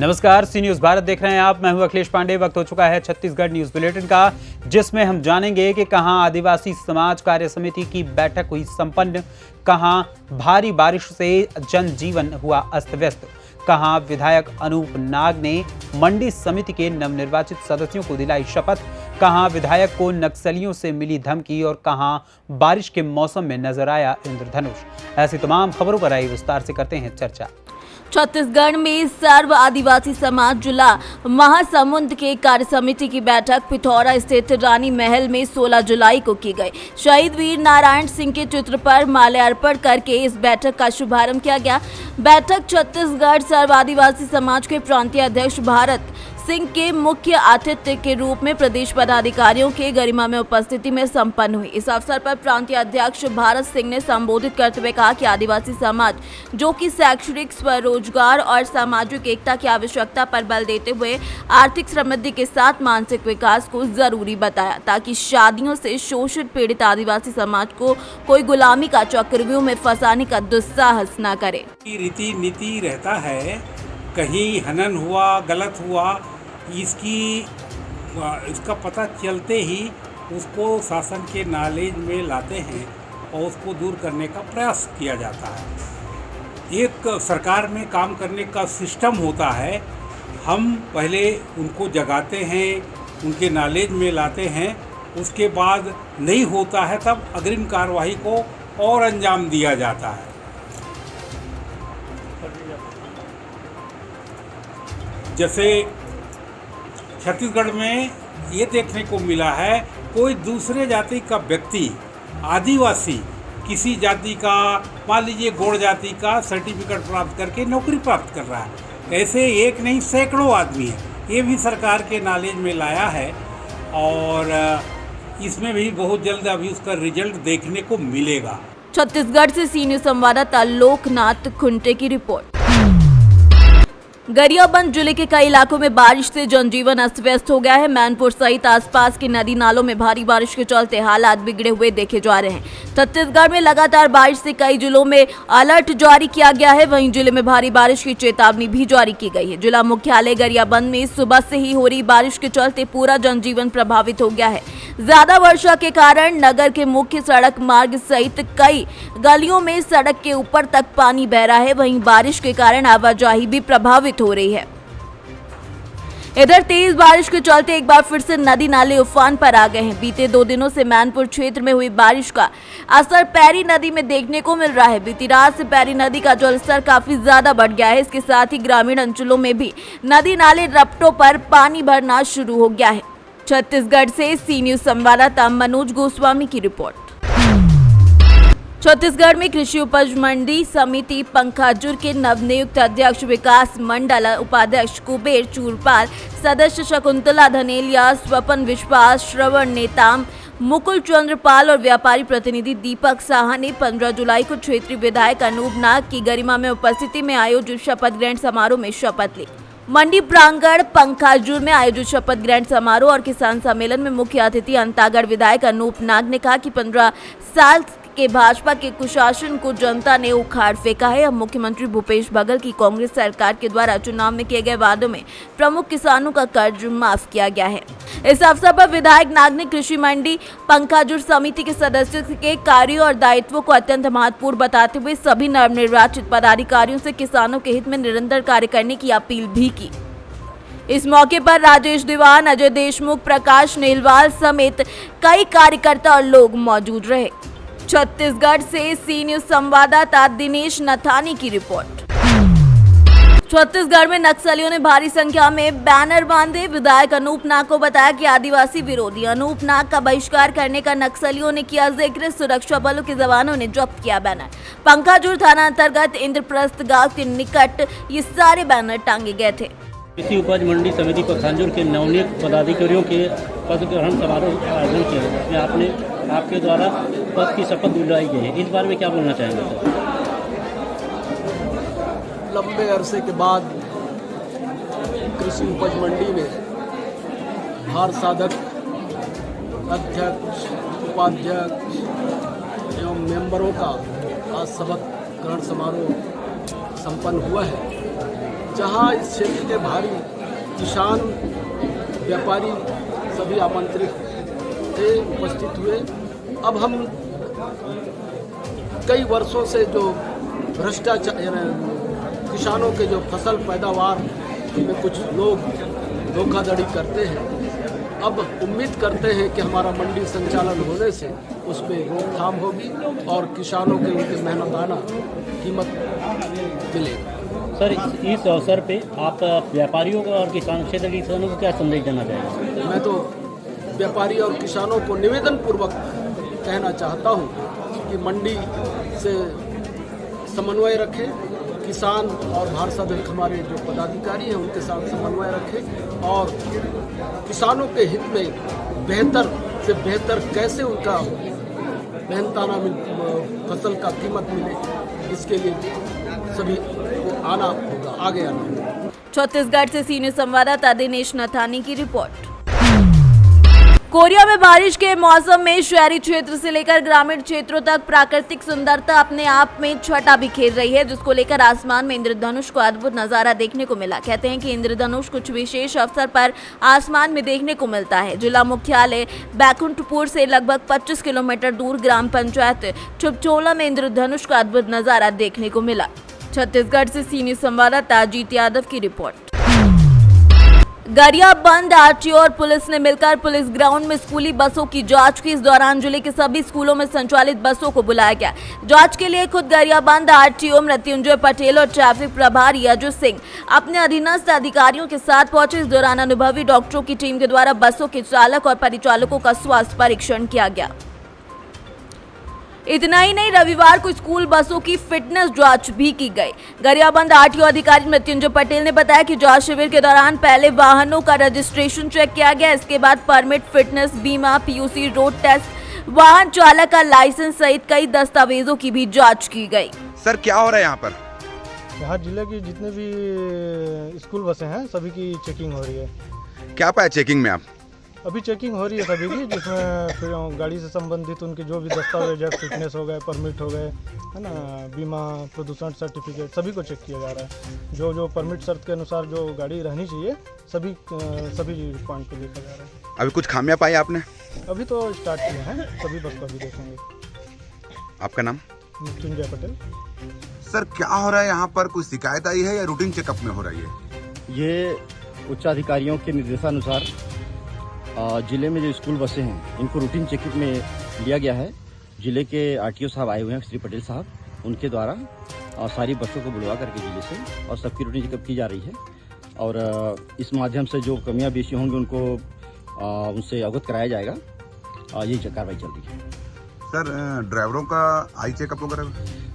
नमस्कार, सी न्यूज भारत देख रहे हैं आप। मैं हूं अखिलेश पांडे। वक्त हो चुका है छत्तीसगढ़ न्यूज बुलेटिन का, जिसमें हम जानेंगे कि कहां आदिवासी समाज कार्य समिति की बैठक हुई संपन्न, कहां भारी बारिश से जनजीवन हुआ अस्त व्यस्त, कहां विधायक अनूप नाग ने मंडी समिति के नवनिर्वाचित सदस्यों को दिलाई शपथ, कहां विधायक को नक्सलियों से मिली धमकी और कहां बारिश के मौसम में नजर आया इंद्रधनुष। ऐसी तमाम खबरों पर आई विस्तार से करते हैं चर्चा। छत्तीसगढ़ में सर्व आदिवासी समाज जिला महासमुंद के कार्य समिति की बैठक पिथौरा स्थित रानी महल में 16 जुलाई को की गई। शहीद वीर नारायण सिंह के चित्र पर माल्यार्पण करके इस बैठक का शुभारंभ किया गया। बैठक छत्तीसगढ़ सर्व आदिवासी समाज के प्रांतीय अध्यक्ष भारत सिंह के मुख्य आतिथ्य के रूप में प्रदेश पदाधिकारियों के गरिमा में उपस्थिति में संपन्न हुई। इस अवसर पर प्रांतीय अध्यक्ष भारत सिंह ने संबोधित करते हुए कहा कि आदिवासी समाज जो कि शैक्षणिक स्वरोजगार और सामाजिक एकता की आवश्यकता पर बल देते हुए आर्थिक समृद्धि के साथ मानसिक विकास को जरूरी बताया, ताकि शादियों से शोषित पीड़ित आदिवासी समाज को कोई गुलामी का चक्रव्यूह में फंसाने का दुस्साहस न करे। रीति नीति रहता है, कहीं हनन हुआ, गलत हुआ, इसका पता चलते ही उसको शासन के नॉलेज में लाते हैं और उसको दूर करने का प्रयास किया जाता है। एक सरकार में काम करने का सिस्टम होता है। हम पहले उनको जगाते हैं, उनके नॉलेज में लाते हैं, उसके बाद नहीं होता है तब अग्रिम कार्रवाई को और अंजाम दिया जाता है। जैसे छत्तीसगढ़ में ये देखने को मिला है, कोई दूसरे जाति का व्यक्ति आदिवासी किसी जाति का, मान लीजिए गौड़ जाति का सर्टिफिकेट प्राप्त करके नौकरी प्राप्त कर रहा है। ऐसे एक नहीं सैकड़ों आदमी है। ये भी सरकार के नॉलेज में लाया है और इसमें भी बहुत जल्द अभी उसका रिजल्ट देखने को मिलेगा। छत्तीसगढ़ से सी न्यूज संवाददाता लोकनाथ खुंटे की रिपोर्ट। गरियाबंद जिले के कई इलाकों में बारिश से जनजीवन अस्त व्यस्त हो गया है। मैनपुर सहित आसपास के नदी नालों में भारी बारिश के चलते हालात बिगड़े हुए देखे जा रहे हैं। छत्तीसगढ़ में लगातार बारिश से कई जिलों में अलर्ट जारी किया गया है। वहीं जिले में भारी बारिश की चेतावनी भी जारी की गई है। जिला मुख्यालय गरियाबंद में सुबह से ही हो रही बारिश के चलते पूरा जनजीवन प्रभावित हो गया है। ज्यादा वर्षा के कारण नगर के मुख्य सड़क मार्ग सहित कई गलियों में सड़क के ऊपर तक पानी बह रहा है। वहीं बारिश के कारण आवाजाही भी प्रभावित हो रही है। इधर तेज बारिश के चलते एक बार फिर से नदी नाले उफान पर आ गए हैं। बीते 2 दिनों से मैनपुर क्षेत्र में हुई बारिश का असर पैरी नदी में देखने को मिल रहा है। बीती रात से पैरी नदी का जलस्तर काफी ज्यादा बढ़ गया है। इसके साथ ही ग्रामीण अंचलों में भी नदी नाले रपटों पर पानी भरना शुरू हो गया है। छत्तीसगढ़ से सी न्यूज संवाददाता मनोज गोस्वामी की रिपोर्ट। छत्तीसगढ़ में कृषि उपज मंडी समिति पंखाजुर के नवनियुक्त अध्यक्ष विकास मंडल, उपाध्यक्ष कुबेर चूरपाल, सदस्य शकुंतला धनेलिया, स्वपन विश्वास, श्रवण नेताम, मुकुल चंद्रपाल और व्यापारी प्रतिनिधि दीपक साहा ने 15 जुलाई को क्षेत्रीय विधायक अनूप नाग की गरिमा में उपस्थिति में आयोजित शपथ ग्रहण समारोह में शपथ ली। मंडी प्रांगण पंखाजुर में आयोजित शपथ ग्रहण समारोह और किसान सम्मेलन में मुख्य अतिथि अंतागढ़ विधायक अनूप नाग ने कहा कि 15 साल के भाजपा के कुशासन को जनता ने उखाड़ फेंका है। अब मुख्यमंत्री भूपेश बघेल की कांग्रेस सरकार के द्वारा चुनाव में किए गए वादों में प्रमुख किसानों का कर्ज माफ किया गया है। इस अवसर पर विधायक नाग ने कृषि मंडी पंखाजुर समिति के सदस्यों के कार्यों और दायित्वों को अत्यंत महत्वपूर्ण बताते हुए सभी नवनिर्वाचित पदाधिकारियों से किसानों के हित में निरंतर कार्य करने की अपील भी की। इस मौके पर राजेश दीवान, अजय देशमुख, प्रकाश नेलवाल समेत कई कार्यकर्ता और लोग मौजूद रहे। छत्तीसगढ़ से सी न्यूज संवाददाता दिनेश नथानी की रिपोर्ट। छत्तीसगढ़ में नक्सलियों ने भारी संख्या में बैनर बांधे। विधायक अनूप नाग को बताया कि आदिवासी विरोधी अनूप नाग का बहिष्कार करने का नक्सलियों ने किया जिक्र। सुरक्षा बलों के जवानों ने जब्त किया बैनर। पंखाजुर थाना अंतर्गत इंद्रप्रस्थ गांव के निकट ये सारे बैनर टांगे गए थे। कृषि उपज मंडी समिति पंखाजुर के नवनियुक्त पदाधिकारियों के पद ग्रहण समारोह का आयोजन किया है, जिसमें आपके द्वारा पद की शपथ दिलाई गई है। इस बारे में क्या बोलना चाहेंगे सर? लंबे अरसे के बाद कृषि उपज मंडी में भार साधक अध्यक्ष, उपाध्यक्ष एवं मेंबरों का आज शपथ ग्रहण समारोह संपन्न हुआ है। जहां इस क्षेत्र के भारी किसान, व्यापारी सभी आमंत्रित थे, उपस्थित हुए। अब हम कई वर्षों से जो भ्रष्टाचार, किसानों के जो फसल पैदावार में कुछ लोग धोखाधड़ी करते हैं, अब उम्मीद करते हैं कि हमारा मंडी संचालन होने से उसमें रोकथाम होगी और किसानों के उनके मेहनताना कीमत मिलेगी। सर, इस अवसर पे आप व्यापारियों को और किसान क्षेत्र के किसानों को क्या संदेश देना चाहेंगे? मैं तो व्यापारी और किसानों को निवेदन पूर्वक कहना चाहता हूं कि मंडी से समन्वय रखें, किसान और भारत सदन हमारे जो पदाधिकारी हैं उनके साथ समन्वय रखें और किसानों के हित में बेहतर से बेहतर कैसे उनका मेहनताना फसल का कीमत मिले, इसके लिए सभी को आना होगा, आगे आना होगा। छत्तीसगढ़ से सीनियर संवाददाता दिनेश नथानी की रिपोर्ट। कोरिया में बारिश के मौसम में शहरी क्षेत्र से लेकर ग्रामीण क्षेत्रों तक प्राकृतिक सुंदरता अपने आप में छटा बिखेर रही है, जिसको लेकर आसमान में इंद्रधनुष को अद्भुत नजारा देखने को मिला। कहते हैं कि इंद्रधनुष कुछ विशेष अवसर पर आसमान में देखने को मिलता है। जिला मुख्यालय बैकुंठपुर से लगभग 25 किलोमीटर दूर ग्राम पंचायत छुपचोला में इंद्रधनुष का अद्भुत नजारा देखने को मिला। छत्तीसगढ़ से सीनियर संवाददाता अजीत यादव की रिपोर्ट। गरियाबंद आरटीओ और पुलिस ने मिलकर पुलिस ग्राउंड में स्कूली बसों की जांच की। इस दौरान जिले के सभी स्कूलों में संचालित बसों को बुलाया गया। जांच के लिए खुद गरियाबंद आरटीओ मृत्युंजय पटेल और ट्रैफिक प्रभारी अजय सिंह अपने अधीनस्थ अधिकारियों के साथ पहुंचे। इस दौरान अनुभवी डॉक्टरों की टीम के द्वारा बसों के चालक और परिचालकों का स्वास्थ्य परीक्षण किया गया। इतना ही नहीं, रविवार को स्कूल बसों की फिटनेस जांच भी की गई। गरियाबंद आरटीओ अधिकारी मृत्युंजय पटेल ने बताया कि जांच शिविर के दौरान पहले वाहनों का रजिस्ट्रेशन चेक किया गया। इसके बाद परमिट, फिटनेस, बीमा, पीयूसी, रोड टेस्ट, वाहन चालक का लाइसेंस सहित कई दस्तावेजों की भी जांच की गई। सर, क्या हो रहा है यहाँ पर? यहाँ जिले की जितने भी स्कूल बसें हैं सभी की चेकिंग हो रही है। क्या पाया चेकिंग में आप? अभी चेकिंग हो रही है सभी की, जिसमें फिर गाड़ी से संबंधित उनके जो भी दस्तावेज है, फिटनेस हो गए, परमिट हो गए, है ना, बीमा, प्रदूषण सर्टिफिकेट, सभी को चेक किया जा रहा है। जो जो परमिट शर्त के अनुसार जो गाड़ी रहनी चाहिए सभी पॉइंट पे देखा जा रहा है। अभी कुछ खामियां पाई आपने? अभी तो स्टार्ट किए हैं, सभी बस को अभी देखेंगे। आपका नाम? मृत्युंजय पटेल। सर, क्या हो रहा है यहाँ पर? कुछ शिकायत आई है या रूटीन चेकअप में हो रही है? ये उच्चाधिकारियों के निर्देशानुसार जिले में जो स्कूल बसें हैं इनको रूटीन चेकअप में लिया गया है। जिले के आरटीओ साहब आए हुए हैं, श्री पटेल साहब, उनके द्वारा सारी बसों को बुलवा करके जिले से और सबकी रूटीन चेकअप की जा रही है। और इस माध्यम से जो कमियां बेशी होंगी उनको उनसे अवगत कराया जाएगा। यही कार्रवाई चल रही है। सर, ड्राइवरों का आई चेकअप वगैरह?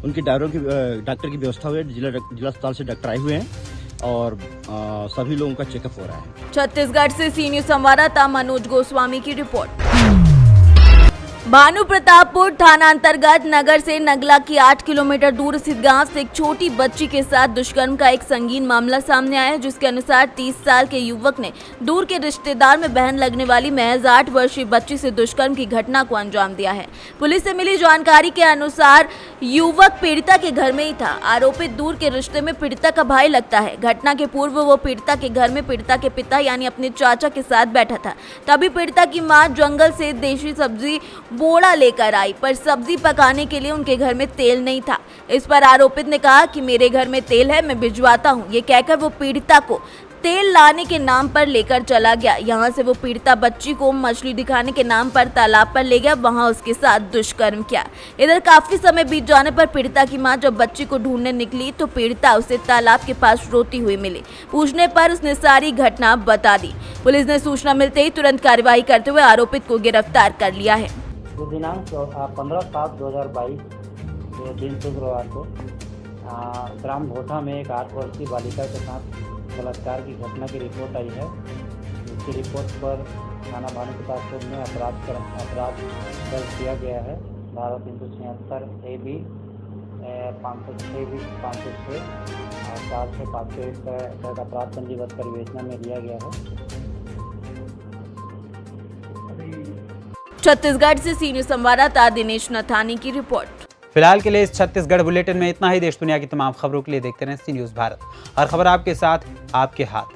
उनके ड्राइवरों की डॉक्टर की व्यवस्था हुई है। जिला अस्पताल से डॉक्टर आए हुए हैं और सभी लोगों का चेकअप हो रहा है। छत्तीसगढ़ से सीनियर संवाददाता मनोज गोस्वामी की रिपोर्ट। भानु प्रतापपुर थाना अंतर्गत नगर से नगला की 8 किलोमीटर दूर स्थित गांव से एक छोटी बच्ची के साथ दुष्कर्म का एक संगीन मामला सामने आया है, जिसके अनुसार 30 साल के युवक ने दूर के रिश्तेदार में बहन लगने वाली महज 8 वर्षीय बच्ची से दुष्कर्म की घटना को अंजाम दिया है। पुलिस से मिली जानकारी के अनुसार युवक पीड़िता के घर में ही था। आरोपित दूर के रिश्ते में पीड़िता का भाई लगता है। घटना के पूर्व वो पीड़िता के घर में पीड़िता के पिता यानी अपने चाचा के साथ बैठा था। तभी पीड़िता की मां जंगल से देशी सब्जी बोड़ा लेकर आई, पर सब्जी पकाने के लिए उनके घर में तेल नहीं था। इस पर आरोपित ने कहा कि मेरे घर में तेल है, मैं भिजवाता हूं। ये कहकर वो पीड़िता को तेल लाने के नाम पर लेकर चला गया। यहाँ से वो पीड़िता बच्ची को मछली दिखाने के नाम पर तालाब पर ले गया, वहाँ उसके साथ दुष्कर्म किया। इधर काफी समय बीत जाने पर पीड़िता की मां जब बच्ची को ढूंढने निकली तो पीड़िता उसे तालाब के पास रोती हुई मिली। पूछने पर उसने सारी घटना बता दी। पुलिस ने सूचना मिलते ही तुरंत कार्रवाई करते हुए आरोपित को गिरफ्तार कर लिया है। दिनांक 15/7/2022 दिन शुक्रवार को ग्राम भोटा में एक 8 वर्षीय बालिका के साथ बलात्कार की घटना की रिपोर्ट आई है। इसकी रिपोर्ट पर थाना भानु प्रतापपुर में अपराध दर्ज किया गया है। धारा 376 AB 506 506 और 4/501 का अपराध पंजीबद्ध कर विवेचना में लिया गया है। छत्तीसगढ़ से सीनियर संवाददाता दिनेश नथानी की रिपोर्ट। फिलहाल के लिए इस छत्तीसगढ़ बुलेटिन में इतना ही। देश दुनिया की तमाम खबरों के लिए देखते रहें सी न्यूज़ भारत। हर खबर आपके साथ, आपके हाथ।